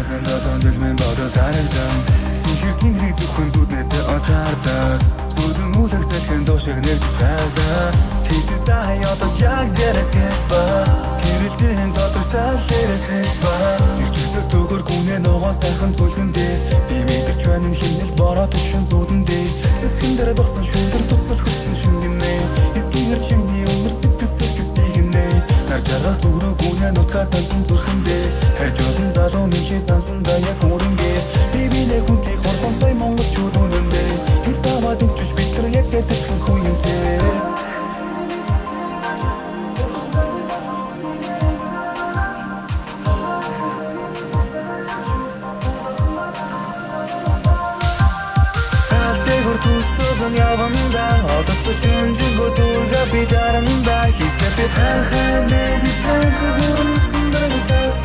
Асан досон дэлмэн бодол харагдан Сихэр тэнгэрийг зөвхөн зүднээсээ олж хардаг Зүлэн үлэг салхин дуушиг нэгдэж хайрдаг Хитэн сая одоо яг дээрээс гэж ба Гэрэлтийн дотор талэрээс ба Ирчээсээ төгөр гүнээ ногоо сайхан зүлгэндээ Би мэдэрч байна химнэл бороо төшин зүудэндээ Сэсхэн дээр бохсон шүндэр тусал хөссөн шингэнэ Эсгийгэр чиний өмөр сэтгэл сэргэсийгэнэ Нар жаргал зүрүү гүнээ нутгаас сансан зүрхэндээ Харж олон залуу минь чи сансан да яг өрөнгөө Би бинэ хүнтэй хорхон сая монголчууд үнэндээ Хэл таваад имчш битрэ яг гэдэлхэн хуйнтэй Туссан яванда одотто шүнжингөө зүргээ би даранда Хизээ би хайхай медитэн зүгүрсэн дэргэсээс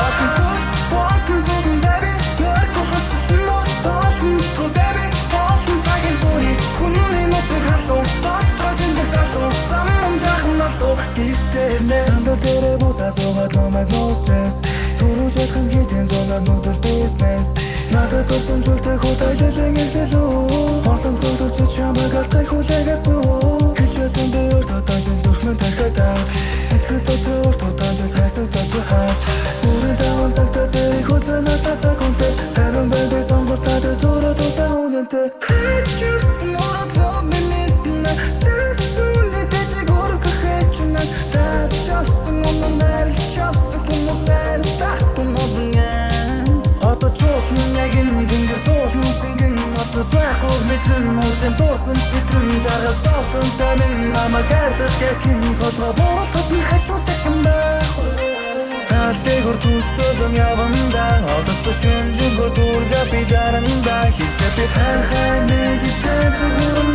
Атын зүг, бортын зүгэн дэби Ярко хассан мод, толтын тру дэби Толтын цагын зүри, хүнний нутыг хасуу Дотроо жиндэр засуу, замман жахан насуу Гэртэрнэ Сандал дээрэ буцаасуугаад номад нуусчэс Түрүү жалхан хитэн зонаар нүүдэл бизнес Надад турсан зүйлтэй хутайлалэн ирлэлүү Хорлон цогцогч чамайг алтай хүлээгээс үү Хэлж байсан би өрт хотон жил зүрхмэн тархад авч Сэтгэл дотор өрт хотон жил хайрцаг дотор хаач Үрэн таван цагта зэрэг хөдлөн алтаа цаг үнтэй Таван бай би сонголт надад түрүү тулаа үнэнтэй Хэчүүсэн өрөө цог би мэднэ Цэсүүний дэжиг өргөх хэчүнэн Дачасан үнэн нарилчавсан хүмүүс арил тахтун олон Одоо чуусан яг энэ гингэр дуусан цэнгэн Одоо байхгүй мэдрэн мужин дуусан сэтгэн Даргал зоосон тамин намайг айлах яkin Толгой болтод нь хажуудаг юм байх Тал дээгүр туссан яванда Одотто шүнжингөө зүргээ би даранда Хизээ би хайхай медитэн зүгүрэн